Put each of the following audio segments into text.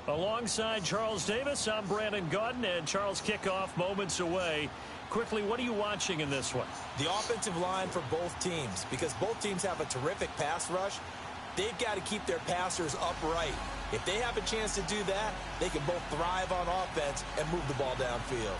Alongside Charles Davis, I'm Brandon Gaudin, and Charles, kickoff moments away. Quickly, what are you watching in this one? The offensive line for both teams, because both teams have a terrific pass rush. They've got to keep their passers upright. If they have a chance to do that, they can both thrive on offense and move the ball downfield.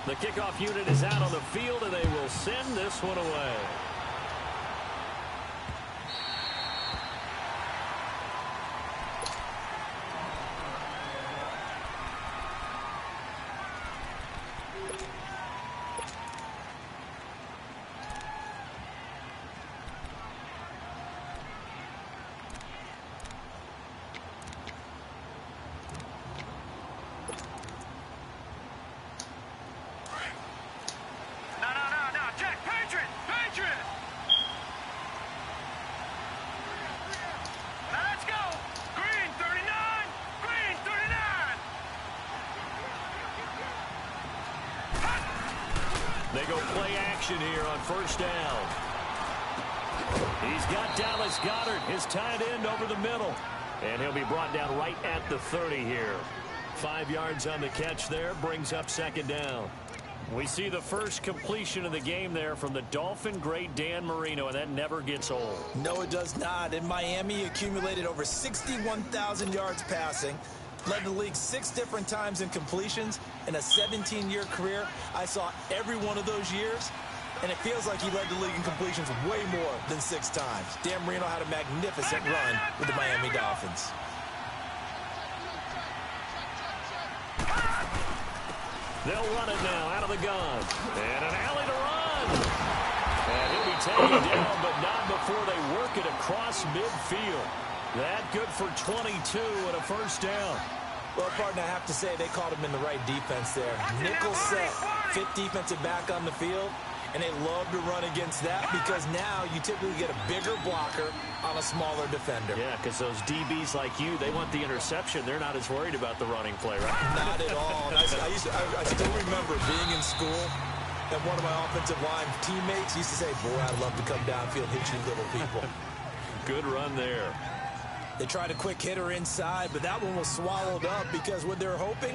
The kickoff unit is out on the field, and they will send this one away. They go play action here on first down. He's got Dallas Goedert, his tight end, over the middle. And he'll be brought down right at the 30 here. 5 yards on the catch there, brings up second down. We see the first completion of the game there from the Dolphin great Dan Marino, and that never gets old. No, it does not. In Miami, he accumulated over 61,000 yards passing. Led the league 6 different times in completions. In a 17-year career, I saw every one of those years, and it feels like he led the league in completions way more than 6 times. Dan Marino had a magnificent run with the Miami Dolphins. They'll run it now out of the gun. And an alley to run. And he'll be taken down, but not before they work it across midfield. That good for 22 and a first down. Well, partner, I have to say they caught him in the right defense there. Nickel set, fit defensive back on the field, and they love to run against that because now you typically get a bigger blocker on a smaller defender. Yeah, because those DBs like you, they want the interception. They're not as worried about the running play, right? Not at all. I still remember being in school, and one of my offensive line teammates used to say, boy, I'd love to come downfield, hit you little people. Good run there. They tried a quick hitter inside, but that one was swallowed up because what they're hoping,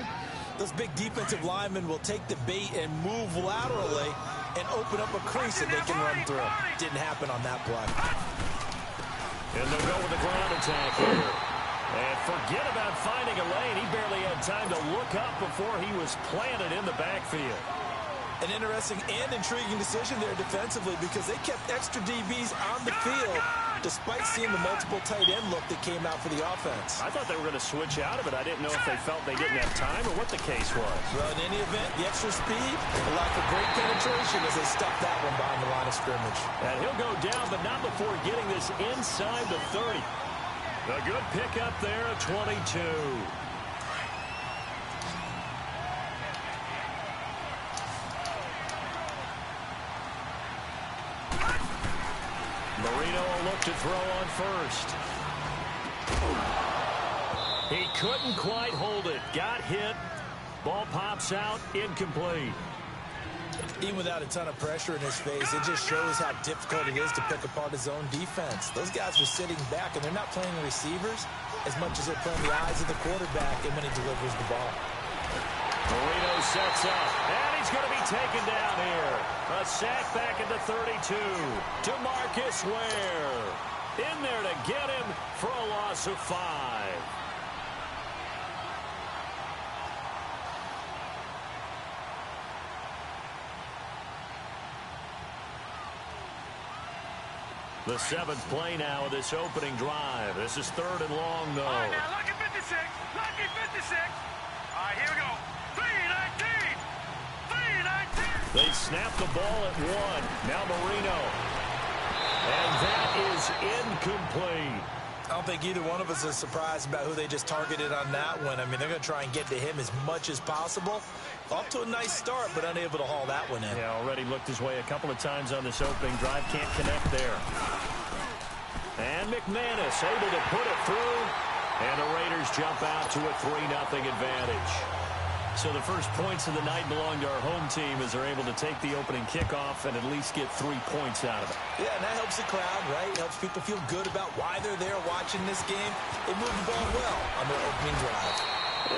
those big defensive linemen will take the bait and move laterally and open up a crease that they can run through. Didn't happen on that play. And they'll go with the ground attack here. And forget about finding a lane. He barely had time to look up before he was planted in the backfield. An interesting and intriguing decision there defensively because they kept extra DBs on the field despite seeing the multiple tight end look that came out for the offense. I thought they were going to switch out of it. I didn't know if they felt they didn't have time or what the case was. Well, in any event, the extra speed, a lack of great penetration as they stuffed that one behind the line of scrimmage. And he'll go down, but not before getting this inside the 30. A good pickup there at 22. Marino will look to throw on first. He couldn't quite hold it. Got hit. Ball pops out. Incomplete. Even without a ton of pressure in his face, it just shows how difficult it is to pick apart his own defense. Those guys are sitting back, and they're not playing receivers as much as they're playing the eyes of the quarterback and when he delivers the ball. Marino sets up, and he's going to be taken down here. A sack back at the 32. To Marcus Ware. In there to get him for a loss of 5. The 7th play now of this opening drive. This is 3rd and long, though. All right, now, lucky 56. Lucky 56. All right, here we go. 3-19. 3-19. They snap the ball at 1. Now Marino. And that is incomplete. I don't think either one of us is surprised about who they just targeted on that one. I mean, they're going to try and get to him as much as possible. Off to a nice start, but unable to haul that one in. Yeah, already looked his way a couple of times on this opening drive. Can't connect there. And McManus able to put it through. And the Raiders jump out to a 3-0 advantage. So the first points of the night belong to our home team as they're able to take the opening kickoff and at least get 3 points out of it. Yeah, and that helps the crowd, right? It helps people feel good about why they're there watching this game. They move the ball well on their opening drive.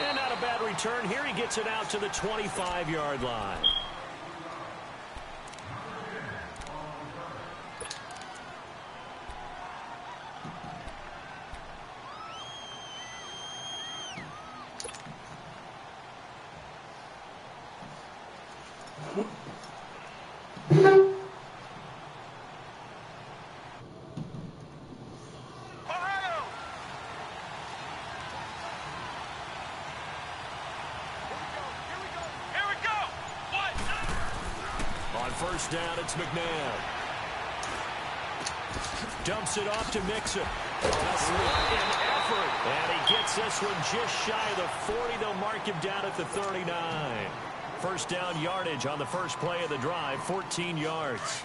And not a bad return. Here he gets it out to the 25-yard line. First down, it's McNabb. Dumps it off to Mixon. A slot in effort. And he gets this one just shy of the 40. They'll mark him down at the 39. First down yardage on the first play of the drive, 14 yards.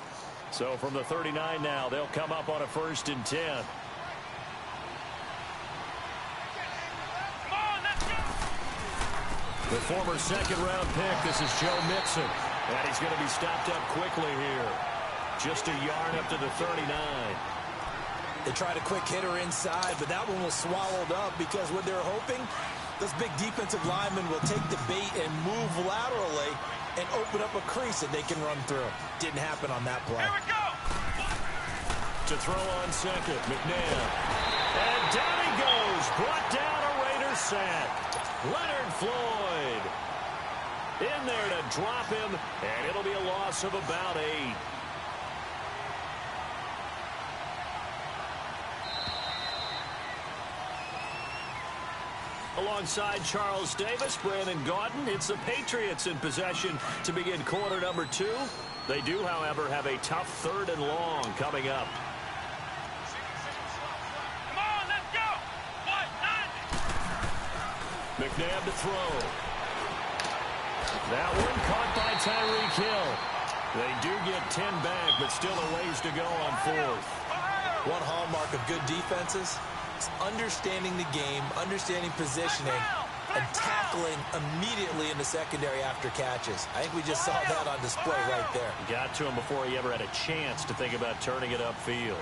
So from the 39 now, they'll come up on a 1st and 10. The former second-round pick, this is Joe Mixon. And he's going to be stopped up quickly here. Just a yard up to the 39. They tried a quick hitter inside, but that one was swallowed up because what they're hoping, those big defensive linemen will take the bait and move laterally and open up a crease that they can run through. Didn't happen on that play. Here we go. To throw on second, McNabb. And down he goes. Brought down a Raiders sack. Leonard Floyd in there to drop him, and it'll be a loss of about 8. Alongside Charles Davis, Brandon Gaudin, it's the Patriots in possession to begin quarter number 2. They do, however, have a tough 3rd and long coming up. Come on, let's go. McNabb to throw. That one caught by Tyreek Hill. They do get 10 back, but still a ways to go on 4th. One hallmark of good defenses is understanding the game, understanding positioning, and tackling immediately in the secondary after catches. I think we just saw that on display right there. Got to him before he ever had a chance to think about turning it upfield.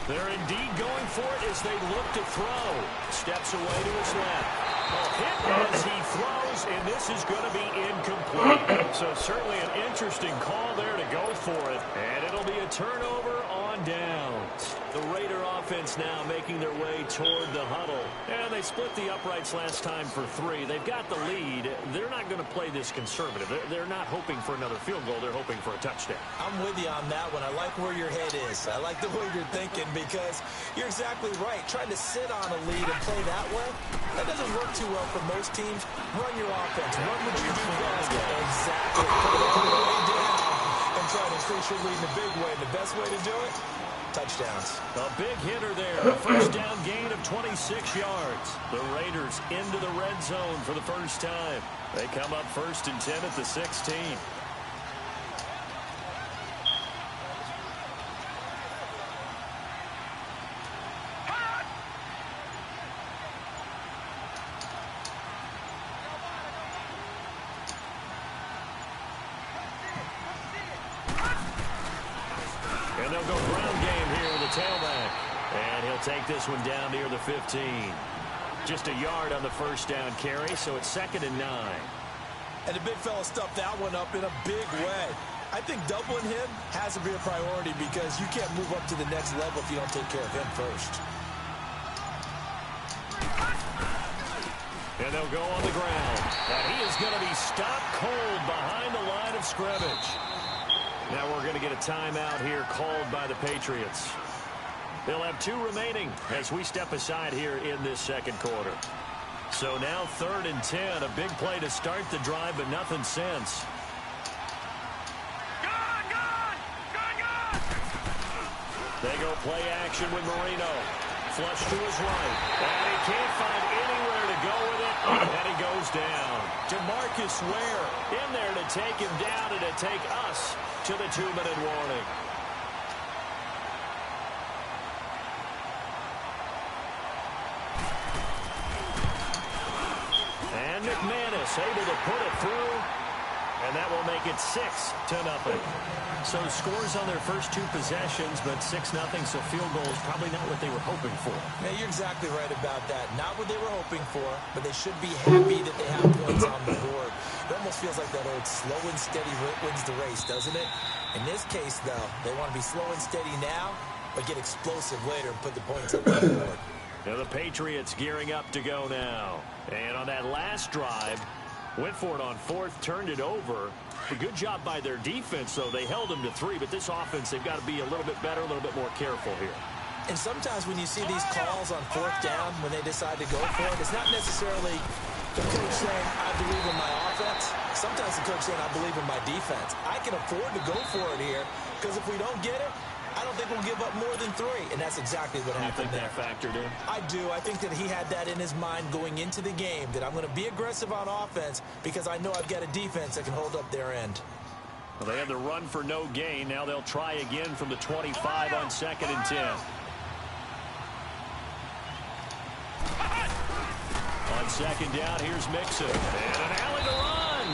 They're indeed going for it as they look to throw. Steps away to his left. Hit as he throws, and this is going to be incomplete. So certainly an interesting call there to go for it. And it'll be a turnover on downs. The Raider offense now making their way toward the huddle. And they split the uprights last time for 3. They've got the lead. They're not going to play this conservative. They're not hoping for another field goal. They're hoping for a touchdown. I'm with you on that one. I like where your head is. I like the way you're thinking because you're exactly right. Trying to sit on a lead and play that way, that doesn't work too well for most teams. Run your offense. Run what you do best. Exactly. Put it all the way down and try to increase your lead in a big way. The best way to do it, touchdowns. A big hitter there. A first down gain of 26 yards. The Raiders into the red zone for the first time. They come up 1st and 10 at the 16. And they'll go ground game here with a tailback. And he'll take this one down near the 15. Just a yard on the first down carry, so it's 2nd and 9. And the big fella stuffed that one up in a big way. I think doubling him has to be a priority because you can't move up to the next level if you don't take care of him first. And they'll go on the ground. And he is going to be stopped cold behind the line of scrimmage. Now we're going to get a timeout here called by the Patriots. They'll have 2 remaining as we step aside here in this second quarter. So now 3rd and 10. A big play to start the drive, but nothing since. They go play action with Marino. Flush to his right. And he can't find anywhere to go with it. And he goes down. DeMarcus Ware in there to take him down and to take us to the 2-minute warning. And McManus able to put it through. And that will make it 6-0. So scores on their first 2 possessions, but 6-0, so field goal is probably not what they were hoping for. Yeah, you're exactly right about that. Not what they were hoping for, but they should be happy that they have points on the board. It almost feels like that old slow and steady wins the race, doesn't it? In this case, though, they want to be slow and steady now, but get explosive later and put the points on the board. Now the Patriots gearing up to go now. And on that last drive, went for it on 4th, turned it over. A good job by their defense, though. They held them to 3, but this offense, they've got to be a little bit better, a little bit more careful here. And sometimes when you see these calls on 4th down, when they decide to go for it, it's not necessarily the coach saying, I believe in my offense. Sometimes the coach saying, I believe in my defense. I can afford to go for it here, because if we don't get it, I don't think we'll give up more than 3, and that's exactly what happened there. You think that factored in? I do. I think that he had that in his mind going into the game, that I'm going to be aggressive on offense because I know I've got a defense that can hold up their end. Well, they had the run for no gain. Now they'll try again from the 25 on 2nd and 10. On 2nd down, here's Mixon. And an alley to run.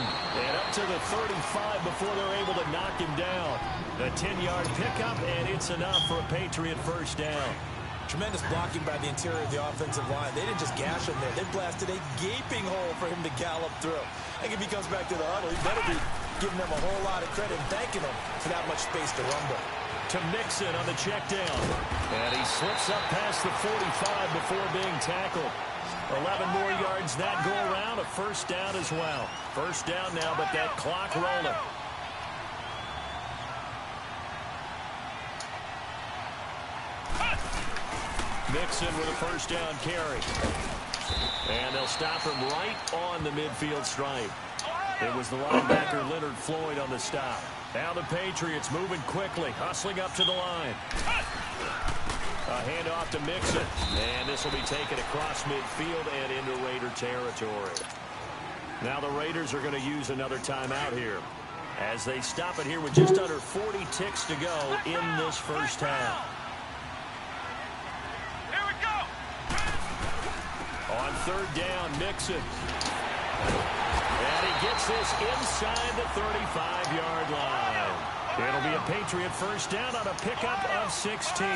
And up to the 35 before they're able to knock him down. The 10-yard pickup, and it's enough for a Patriot first down. Tremendous blocking by the interior of the offensive line. They didn't just gash him there. They blasted a gaping hole for him to gallop through. I think if he comes back to the huddle, he better be giving them a whole lot of credit and thanking them for that much space to rumble. To Mixon on the check down. And he slips up past the 45 before being tackled. 11 more yards that go around. A first down as well. First down now, but that clock rolling. Mixon with a first down carry. And they'll stop him right on the midfield stripe. It was the linebacker Leonard Floyd on the stop. Now the Patriots moving quickly, hustling up to the line. A handoff to Mixon. And this will be taken across midfield and into Raider territory. Now the Raiders are going to use another timeout here, as they stop it here with just under 40 ticks to go in this first half. On 3rd down, Mixon. And he gets this inside the 35-yard line. It'll be a Patriot first down on a pickup of 16.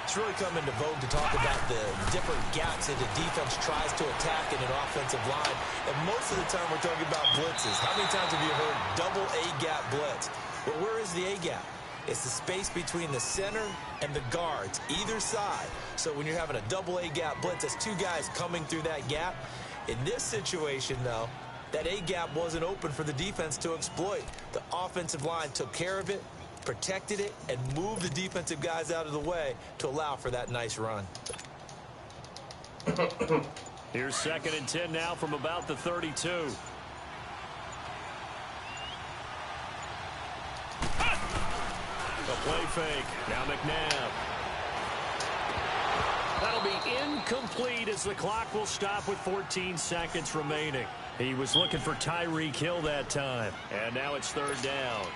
It's really come into vogue to talk about the different gaps that the defense tries to attack in an offensive line. And most of the time we're talking about blitzes. How many times have you heard double A-gap blitz? Well, where is the A-gap? It's the space between the center and the guards, either side. So when you're having a double A-gap blitz, that's 2 guys coming through that gap. In this situation, though, that A-gap wasn't open for the defense to exploit. The offensive line took care of it, protected it, and moved the defensive guys out of the way to allow for that nice run. Here's 2nd and 10 now from about the 32. A play fake. Now McNabb. That'll be incomplete as the clock will stop with 14 seconds remaining. He was looking for Tyreek Hill that time. And now it's 3rd down.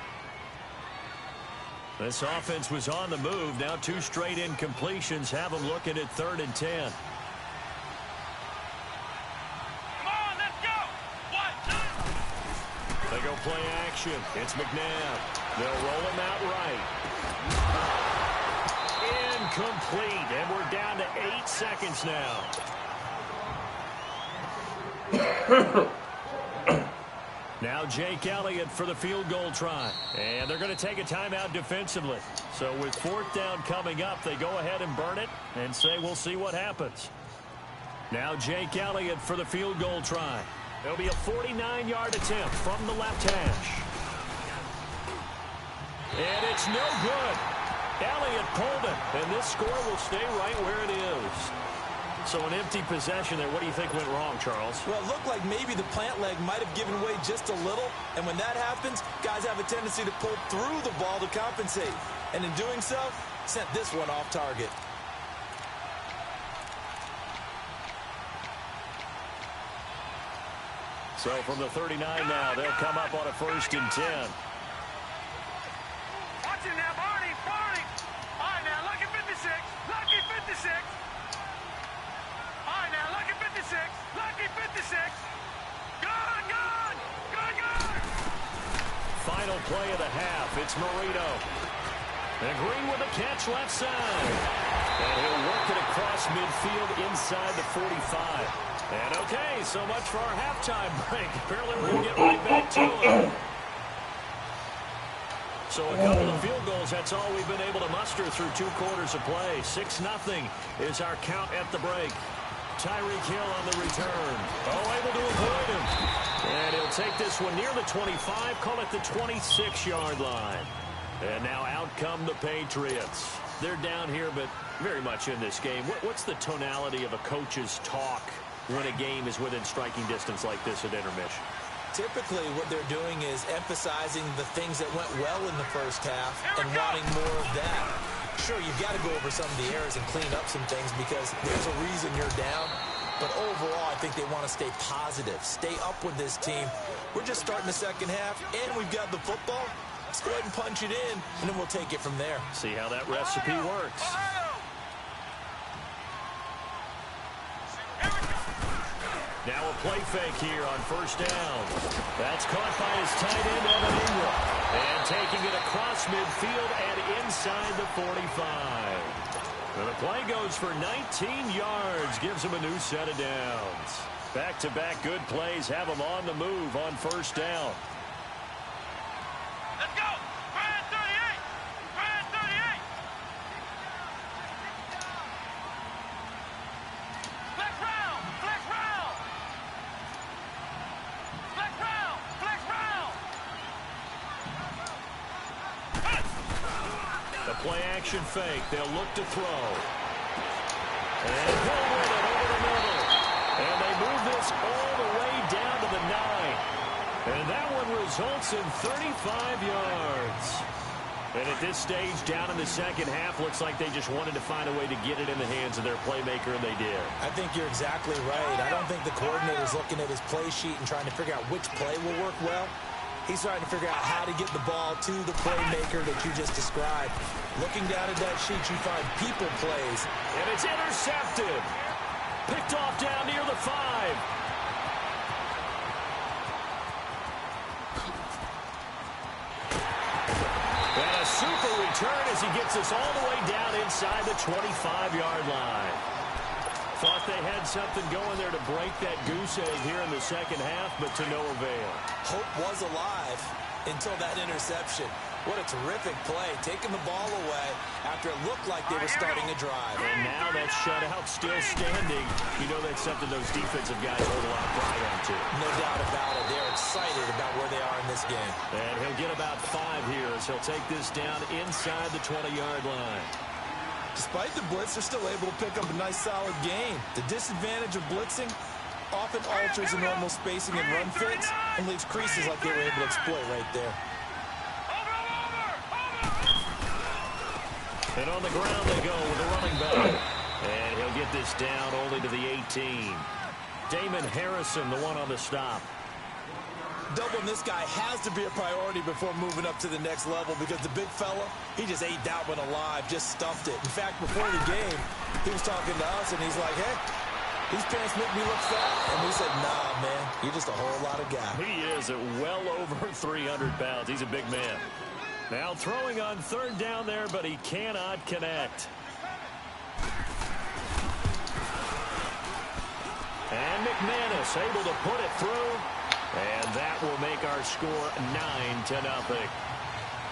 This offense was on the move. Now 2 straight incompletions have them looking at 3rd and 10. Come on, let's go. 1, 2. They go play action. It's McNabb. They'll roll him out right. Incomplete. And we're down to 8 seconds now. Now Jake Elliott for the field goal try. And they're going to take a timeout defensively. So with 4th down coming up, they go ahead and burn it and say we'll see what happens. Now Jake Elliott for the field goal try. It'll be a 49-yard attempt from the left hash. And it's no good. Elliott pulled it, and this score will stay right where it is. So an empty possession there. What do you think went wrong, Charles? Well, it looked like maybe the plant leg might have given way just a little. And when that happens, guys have a tendency to pull through the ball to compensate. And in doing so, sent this one off target. So from the 39 now, they'll come up on a 1st and 10. Watch it now, Barney. All right, now, lucky 56. Lucky 56. All right, now, lucky 56. Lucky 56. Good. Final play of the half. It's Marino. And Green with a catch left side. And he'll work it across midfield inside the 45. And okay, so much for our halftime break. Apparently we're going to get right back to it. So a couple of field goals, that's all we've been able to muster through 2 quarters of play. 6-0 is our count at the break. Tyreek Hill on the return. Oh, able to avoid him. And he'll take this one near the 25, call it the 26-yard line. And now out come the Patriots. They're down here, but very much in this game. What's the tonality of a coach's talk when a game is within striking distance like this at intermission? Typically, what they're doing is emphasizing the things that went well in the first half and wanting more of that. Sure, you've got to go over some of the errors and clean up some things because there's a reason you're down. But overall, I think they want to stay positive, stay up with this team. We're just starting the second half, and we've got the football. Let's go ahead and punch it in, and then we'll take it from there. See how that recipe works. Now a play fake here on 1st down. That's caught by his tight end, Evan Ingram. And taking it across midfield and inside the 45. And the play goes for 19 yards. Gives him a new set of downs. Back-to-back good plays have him on the move on 1st down. Let's go. Brand 38. Brand 38. Flex round. Flex round. Flex round. Flex round. The play action fake. They'll look to throw. And Hill with it over the middle. And they move this all the way down to the 9. And that one results in 35 yards. And at this stage, down in the second half, looks like they just wanted to find a way to get it in the hands of their playmaker, and they did. I think you're exactly right. I don't think the coordinator's looking at his play sheet and trying to figure out which play will work well. He's trying to figure out how to get the ball to the playmaker that you just described. Looking down at that sheet, you find people plays. And it's intercepted. Picked off down near the 5. And a super return as he gets us all the way down inside the 25-yard line. Thought they had something going there to break that goose egg here in the second half, but to no avail. Hope was alive until that interception. What a terrific play, taking the ball away after it looked like they were starting a drive. And now that shutout still standing. You know that's something those defensive guys hold a lot of pride on, too. No doubt about it. They're excited about where they are in this game. And he'll get about 5 here as he'll take this down inside the 20-yard line. Despite the blitz, they're still able to pick up a nice, solid gain. The disadvantage of blitzing often alters the normal spacing and run fits and leaves creases like they were able to exploit right there. And on the ground they go with the running back. And he'll get this down only to the 18. Damon Harrison, the one on the stop. Doubling this guy has to be a priority before moving up to the next level because the big fella, he just ate that one alive, just stuffed it. In fact, before the game, he was talking to us, and he's like, hey, these pants make me look fat. And we said, nah, man, you're just a whole lot of guy. He is at well over 300 pounds. He's a big man. Now throwing on 3rd down there, but he cannot connect. And McManus able to put it through. And that will make our score 9-0.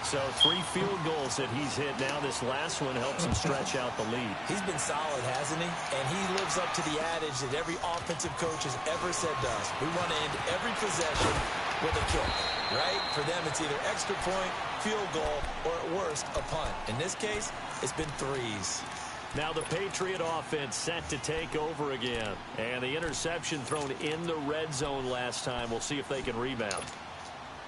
So 3 field goals that he's hit now. This last one helps him stretch out the lead. He's been solid, hasn't he? And he lives up to the adage that every offensive coach has ever said to us. We want to end every possession with a kick, right? For them, it's either extra point, field goal, or at worst, a punt. In this case, it's been 3s. Now the Patriot offense set to take over again. And the interception thrown in the red zone last time. We'll see if they can rebound.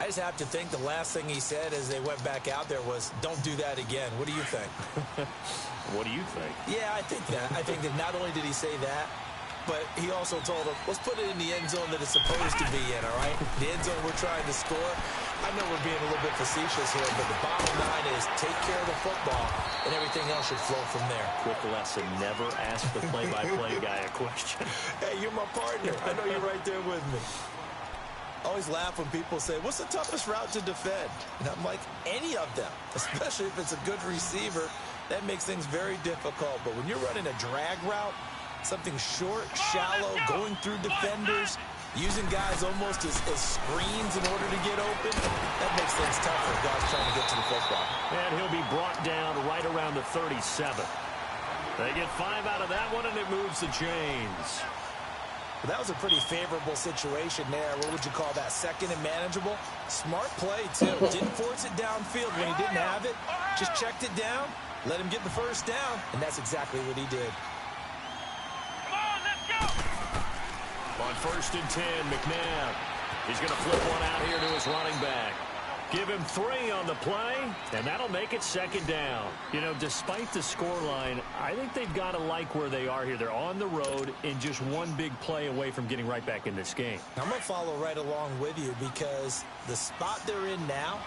I just have to think the last thing he said as they went back out there was, don't do that again. What do you think? What do you think? Yeah, I think that. I think that not only did he say that, but he also told him, let's put it in the end zone that it's supposed to be in, all right? The end zone we're trying to score. I know we're being a little bit facetious here, but the bottom line is take care of the football, and everything else should flow from there. Quick lesson, never ask the play-by-play guy a question. Hey, you're my partner. I know you're right there with me. I always laugh when people say, what's the toughest route to defend? And I'm like, any of them, especially if it's a good receiver. That makes things very difficult. But when you're running a drag route, something short, shallow, going through defenders, using guys almost as screens in order to get open, that makes things tough for guys trying to get to the football. And he'll be brought down right around the 37. They get 5 out of that one, and it moves the chains. Well, that was a pretty favorable situation there. What would you call that? Second and manageable? Smart play, too. Didn't force it downfield when he didn't have it. Just checked it down, let him get the first down, and that's exactly what he did. Come on, let's go! On 1st and 10, McNabb. He's going to flip one out here to his running back. Give him 3 on the play, and that'll make it 2nd down. You know, despite the scoreline, I think they've got to like where they are here. They're on the road and just one big play away from getting right back in this game. I'm going to follow right along with you because the spot they're in now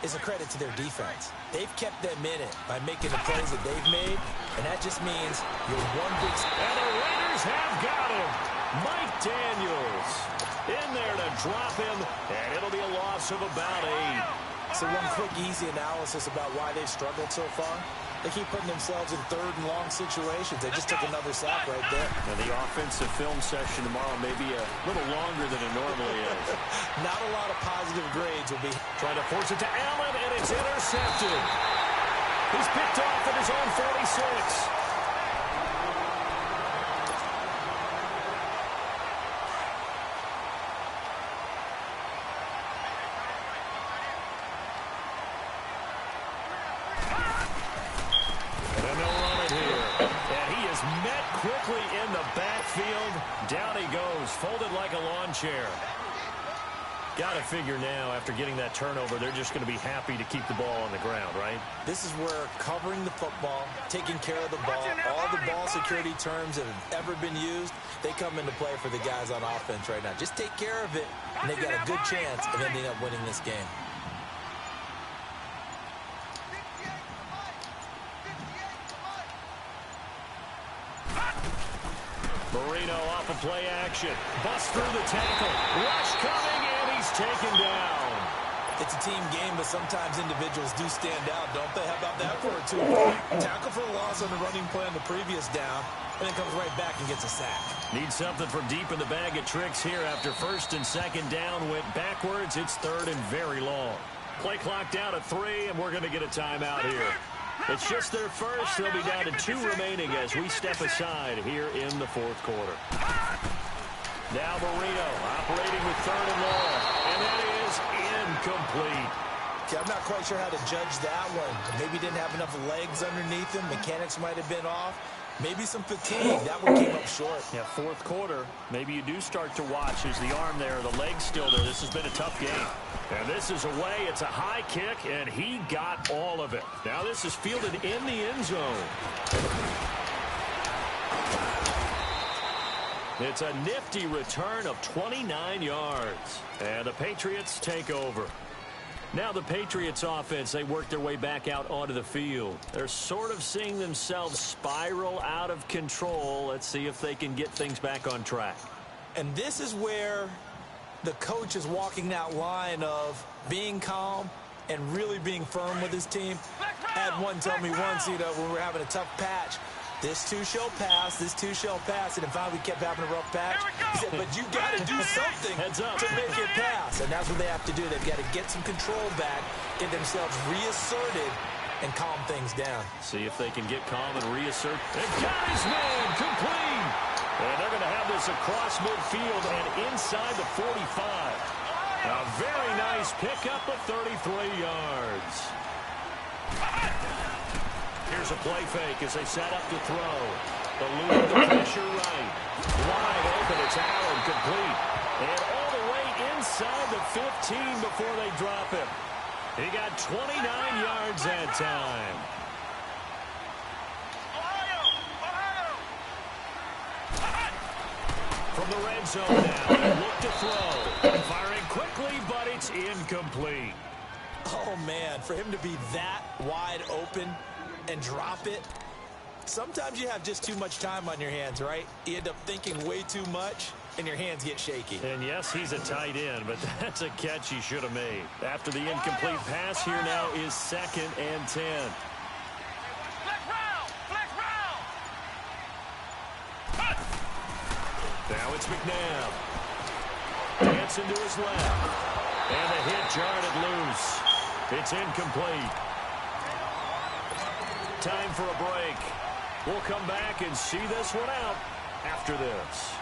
is a credit to their defense. They've kept them in it by making the plays that they've made, and that just means you're one big... And the Raiders have got him. Mike Daniels in there to drop him, and it'll be a loss of about 8. So one quick, easy analysis about why they've struggled so far. They keep putting themselves in 3rd and long situations. They just took another sack right there. And the offensive film session tomorrow may be a little longer than it normally is. Not a lot of positive grades will be... Trying to force it to Allen, and it's intercepted. He's picked off at his own 46. Quickly in the backfield. Down he goes, folded like a lawn chair. Got to figure now, after getting that turnover, they're just going to be happy to keep the ball on the ground, right? This is where covering the football, taking care of the ball, all the ball security terms that have ever been used, they come into play for the guys on offense right now. Just take care of it, and they've got a good chance of ending up winning this game. Marino off of play action. Bust through the tackle. Rush coming, and he's taken down. It's a team game, but sometimes individuals do stand out, don't they? How about that for a 2-point? Tackle for a loss on the running play on the previous down, and then comes right back and gets a sack. Need something from deep in the bag of tricks here after 1st and 2nd down. Went backwards. It's 3rd and very long. Play clock down at 3, and we're going to get a timeout here. It's just their first. They'll be down to 2 remaining as we step aside here in the 4th quarter. Now Marino operating with 3rd and long, and that is incomplete. Okay, I'm not quite sure how to judge that one. Maybe didn't have enough legs underneath him. Mechanics might have been off. Maybe some fatigue. That one came up short. Yeah, 4th quarter. Maybe you do start to watch as the arm there, the leg's still there. This has been a tough game. And this is away. It's a high kick, and he got all of it. Now this is fielded in the end zone. It's a nifty return of 29 yards. And the Patriots take over. Now the Patriots offense, they work their way back out onto the field. They're sort of seeing themselves spiral out of control. Let's see if they can get things back on track. And this is where the coach is walking that line of being calm and really being firm with his team. I had one tell me once, you know, when we were having a tough patch, this too shall pass, this too shall pass, and then finally we kept having a rough patch. He said, but you got to do something to make it pass, and that's what they have to do. They've got to get some control back, get themselves reasserted, and calm things down. See if they can get calm and reassert. They've got his man complete. And they're going to have this across midfield and inside the 45. A very nice pickup of 33 yards. Here's a play fake as they set up to throw. Eluding the pressure right. Wide open. It's Allen, complete. And all the way inside the 15 before they drop him. He got 29 yards that time. From the red zone now, they look to throw. Firing quickly, but it's incomplete. Oh, man, for him to be that wide open and drop it. Sometimes you have just too much time on your hands, right? You end up thinking way too much, and your hands get shaky. And yes, he's a tight end, but that's a catch he should have made. After the incomplete pass, here now is 2nd and 10. Now it's McNabb. Dancing to his left. And the hit jarred it loose. It's incomplete. Time for a break. We'll come back and see this one out after this.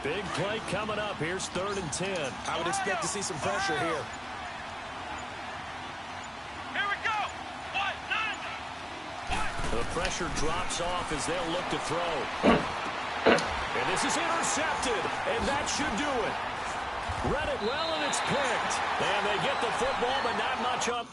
Big play coming up. Here's 3rd and 10. I would expect to see some pressure here. The pressure drops off as they'll look to throw. And this is intercepted, and that should do it. Read it well, and it's picked. And they get the football, but not much up